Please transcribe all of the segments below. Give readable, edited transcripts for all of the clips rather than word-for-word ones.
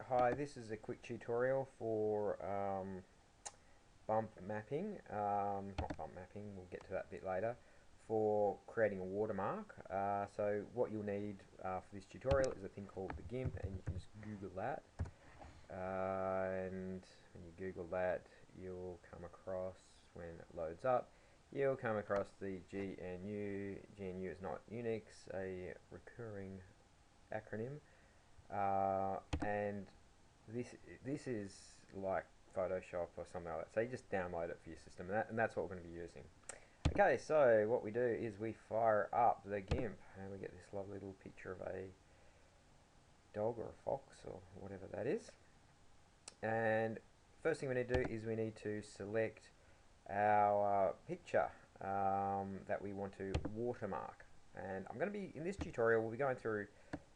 Hi, this is a quick tutorial for bump mapping, not bump mapping, we'll get to that a bit later, for creating a watermark. So what you'll need for this tutorial is a thing called the GIMP, and you can just Google that. And when you Google that, you'll come across, when it loads up, you'll come across the GNU. GNU is not Unix, a recurring acronym. And this is like Photoshop or something like that. So you just download it for your system, and that's what we're going to be using. Okay, so what we do is we fire up the GIMP, and we get this lovely little picture of a dog or a fox or whatever that is. And first thing we need to do is we need to select our picture that we want to watermark. And I'm going to be, in this tutorial, we'll be going through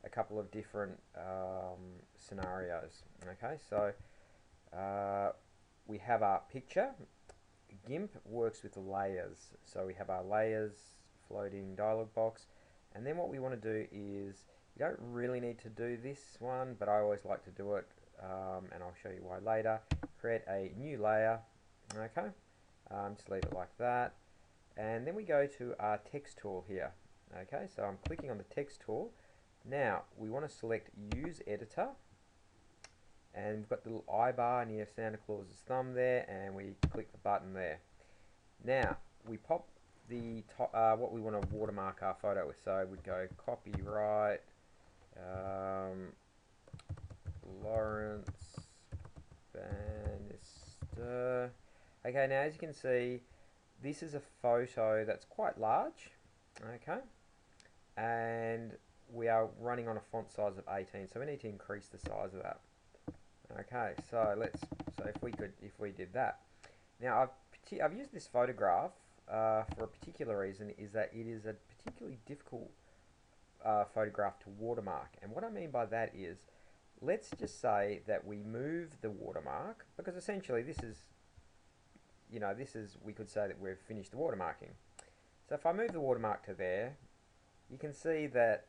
a couple of different scenarios. Okay, so we have our picture. GIMP works with layers, so we have our layers floating dialog box, and then what we want to do is, you don't really need to do this one, but I always like to do it, and I'll show you why later. Create a new layer. Okay, just leave it like that, and then we go to our text tool here. Okay, so I'm clicking on the text tool. Now we want to select use editor, and we've got the little I bar near Santa Claus's thumb there, and we click the button there. Now we pop the what we want to watermark our photo with. So we'd go copyright Lawrence Bannister. Okay, now as you can see, this is a photo that's quite large. Okay, and we are running on a font size of 18, so we need to increase the size of that. Okay, so if we did that. Now I've used this photograph for a particular reason, is that it is a particularly difficult photograph to watermark. And what I mean by that is, let's just say that we move the watermark, because essentially this is, we could say that we've finished the watermarking. So if I move the watermark to there, you can see that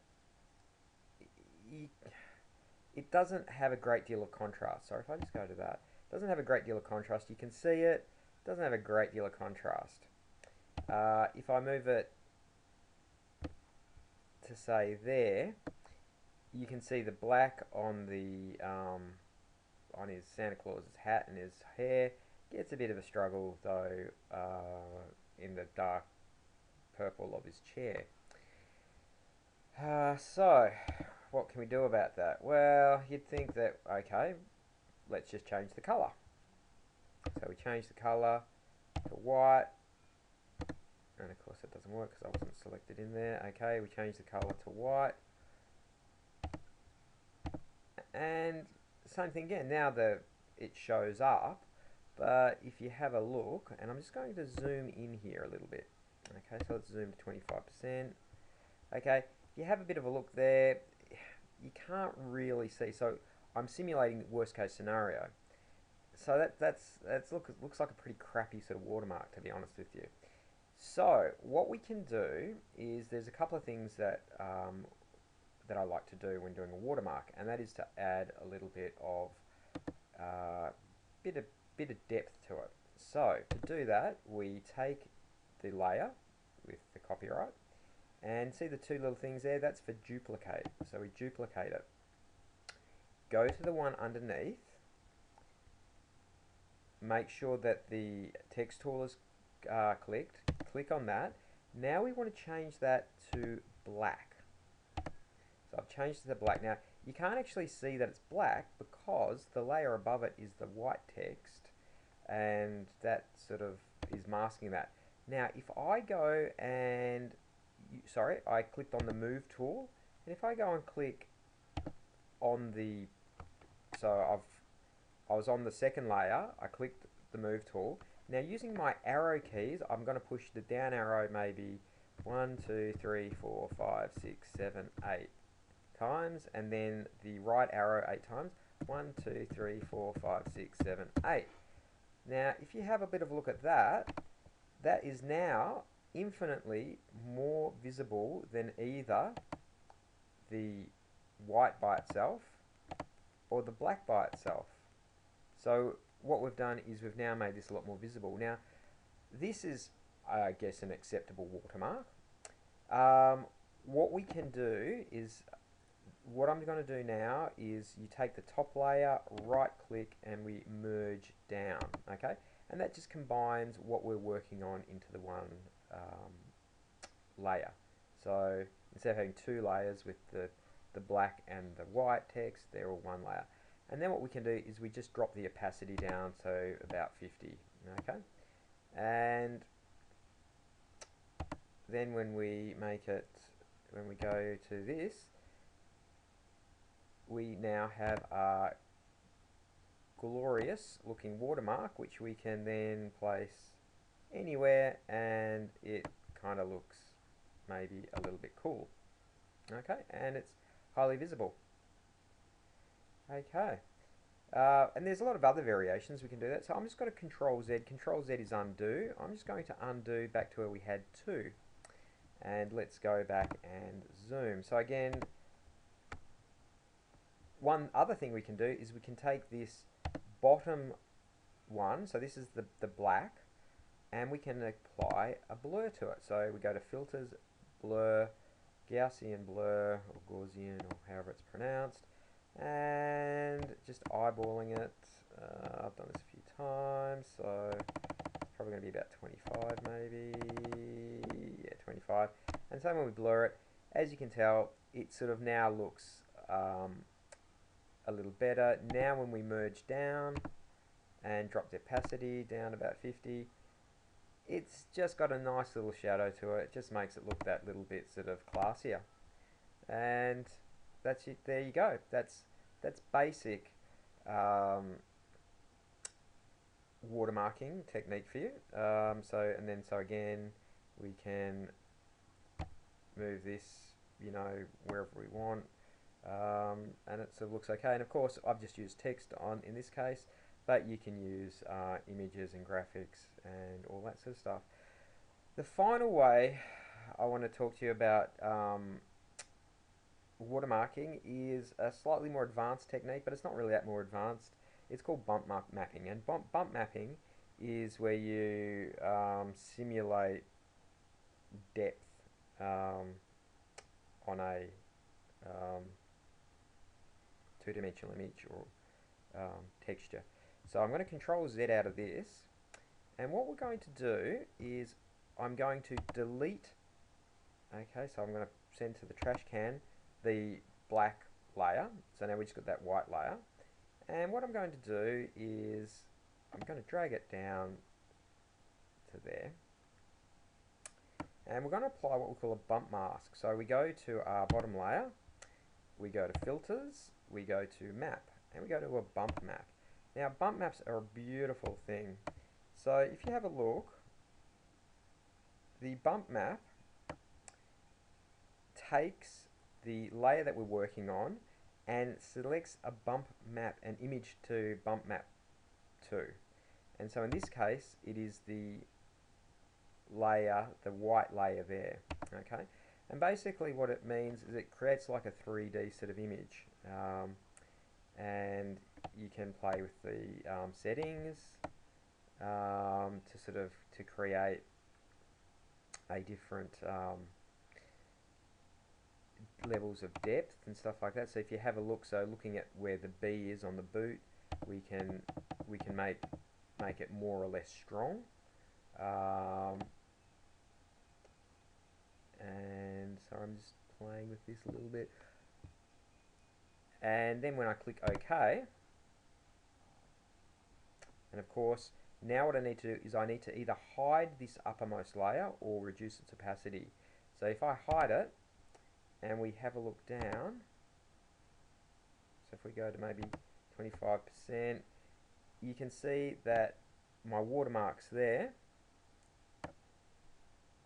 it doesn't have a great deal of contrast. So if I just go to that, it doesn't have a great deal of contrast. You can see it doesn't have a great deal of contrast. If I move it to say there, you can see the black on the on his Santa Claus's hat and his hair. Gets a bit of a struggle though in the dark purple of his chair. So what can we do about that? Well, you'd think that, okay, let's just change the color. So we change the color to white, and of course that doesn't work because I wasn't selected in there. Okay, we change the color to white, and same thing again. Now it shows up, but if you have a look, and I'm just going to zoom in here a little bit. Okay, so let's zoom to 25%. Okay, if you have a bit of a look there, you can't really see. So I'm simulating the worst case scenario. So that looks like a pretty crappy sort of watermark, to be honest with you. So what we can do is, there's a couple of things that that I like to do when doing a watermark, and that is to add a little bit of bit of depth to it. So to do that, we take the layer with the copyright, and see the two little things there, that's for duplicate. So we duplicate it. Go to the one underneath, make sure that the text tool is clicked, click on that. Now we want to change that to black. So I've changed it to black. Now you can't actually see that it's black because the layer above it is the white text, and that sort of is masking that. Now if I go and I clicked on the move tool, and if I go and click on the, I was on the second layer, I clicked the move tool. Now using my arrow keys, I'm going to push the down arrow maybe 1, 2, 3, 4, 5, 6, 7, 8 times, and then the right arrow 8 times. 1, 2, 3, 4, 5, 6, 7, 8. Now if you have a bit of a look at that, that is now infinitely more visible than either the white by itself or the black by itself. So what we've done is we've now made this a lot more visible. Now this is, I guess, an acceptable watermark. What we can do is, what I'm going to do now is you take the top layer, right click, and we merge down, okay? And that just combines what we're working on into the one layer. So instead of having two layers with the black and the white text, they're all one layer. And then what we can do is we just drop the opacity down to about 50, okay? And then when we make it, when we go to this, we now have a glorious looking watermark which we can then place anywhere, and it kind of looks maybe a little bit cool, okay, and it's highly visible. Okay, and there's a lot of other variations we can do that, so I'm just going to Control Z. Control Z is undo. I'm just going to undo back to where we had 2, and let's go back and zoom. So again, one other thing we can do is we can take this bottom one, so this is the black, and we can apply a blur to it. So we go to Filters, Blur, Gaussian Blur, or Gaussian, or however it's pronounced, and just eyeballing it. I've done this a few times, so it's probably going to be about 25 maybe, yeah, 25. And so when we blur it, as you can tell, it sort of now looks a little better. Now when we merge down and drop the opacity down about 50, it's just got a nice little shadow to it. It just makes it look that little bit sort of classier. And that's it. There you go. That's basic watermarking technique for you. So again, we can move this, you know, wherever we want. And it sort of looks okay, and of course I've just used text on in this case, but you can use images and graphics and all that sort of stuff. The final way I want to talk to you about watermarking is a slightly more advanced technique, but it's not really that more advanced. It's called bump mapping, and bump mapping is where you simulate depth on a two-dimensional image or texture. So I'm going to Control Z out of this, and what we're going to do is I'm going to delete, okay, so I'm going to send to the trash can the black layer, so now we just got that white layer, and what I'm going to do is I'm going to drag it down to there, and we're going to apply what we call a bump mask. So we go to our bottom layer, we go to Filters, we go to Map, and we go to a bump map. Now bump maps are a beautiful thing. So if you have a look, the bump map takes the layer that we're working on and selects a bump map, an image to bump map to. And so in this case, it is the layer, the white layer there, okay? And basically what it means is it creates like a 3D sort of image. And you can play with the settings to create a different levels of depth and stuff like that. So if you have a look, so looking at where the B is on the boot, we can make it more or less strong. And so I'm just playing with this a little bit. And then when I click OK, and of course, now what I need to do is I need to either hide this uppermost layer or reduce its opacity. So if I hide it, and we have a look down, so if we go to maybe 25%, you can see that my watermark's there.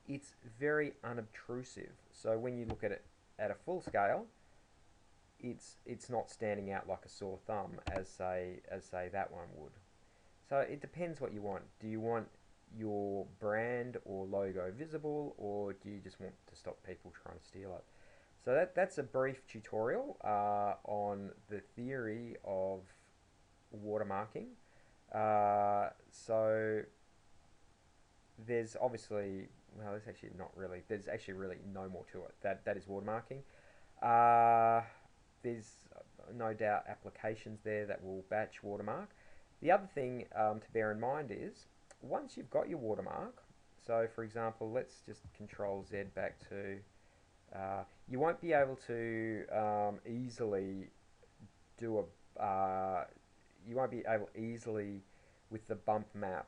It's very unobtrusive. So when you look at it at a full scale, it's not standing out like a sore thumb as say that one would. So it depends what you want. Do you want your brand or logo visible, or do you just want to stop people trying to steal it? So that's a brief tutorial on the theory of watermarking. So there's obviously, well, there's actually not really, there's actually really no more to it. That is watermarking. There's no doubt applications there that will batch watermark. The other thing to bear in mind is once you've got your watermark, so for example, let's just Control Z back to, you won't be able to easily do you won't be able easily with the bump map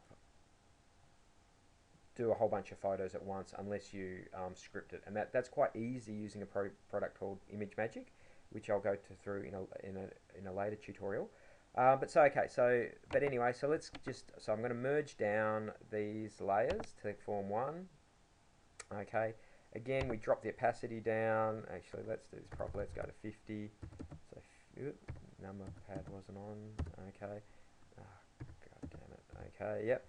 do a whole bunch of photos at once unless you script it, and that's quite easy using a product called ImageMagick, which I'll go through in a later tutorial. But anyway, so I'm going to merge down these layers to form one. Okay, again we drop the opacity down. Actually, let's do this properly. Let's go to 50. So number pad wasn't on. Okay. Oh, God damn it. Okay. Yep.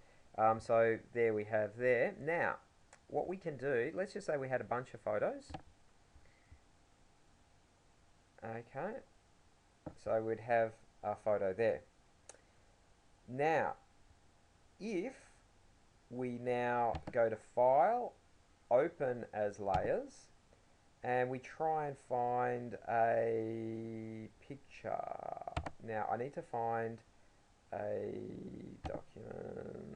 So there we have there. Now, what we can do, let's just say we had a bunch of photos. Okay. So we'd have a photo there. Now, if we now go to File, Open as Layers, and we try and find a picture. Now, I need to find a document.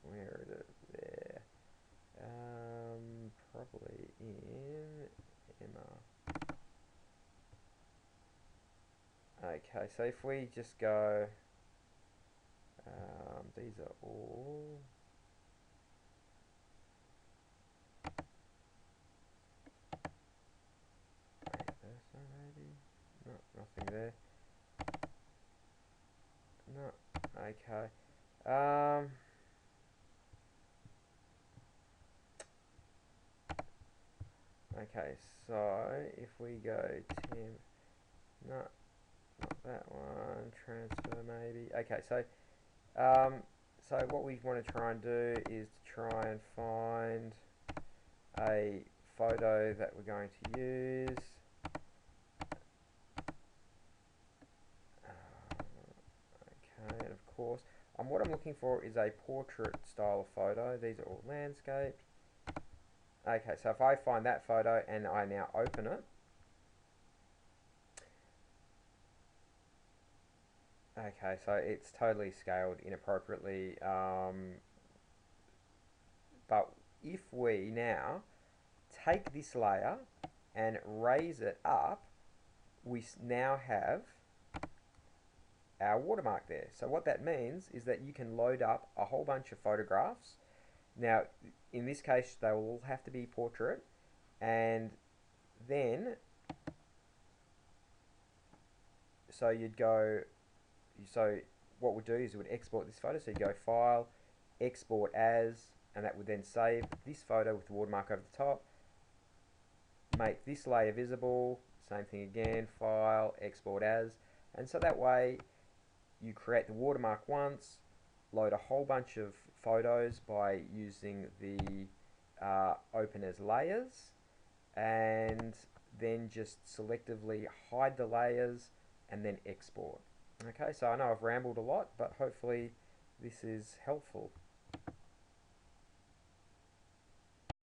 Where is it? There. Probably in Emma. Okay, so if we just go, these are all. Maybe. No, nothing there. No. Okay. Okay, so if we go Tim, no, not that one. Transfer maybe. Okay, so what we want to try and do is to try and find a photo that we're going to use. Okay, and of course, what I'm looking for is a portrait style of photo. These are all landscape. Okay, so if I find that photo and I now open it, okay, so it's totally scaled inappropriately. But if we now take this layer and raise it up, we now have our watermark there. So what that means is that you can load up a whole bunch of photographs. Now, in this case, they will all have to be portrait, and then, so you'd go, so what we'll do is we'd export this photo. So you go File, Export As, and that would then save this photo with the watermark over the top. Make this layer visible. Same thing again, File, Export As, and so that way you create the watermark once, load a whole bunch of photos by using the Open as Layers, and then just selectively hide the layers and then export. Okay, so I know I've rambled a lot, but hopefully this is helpful.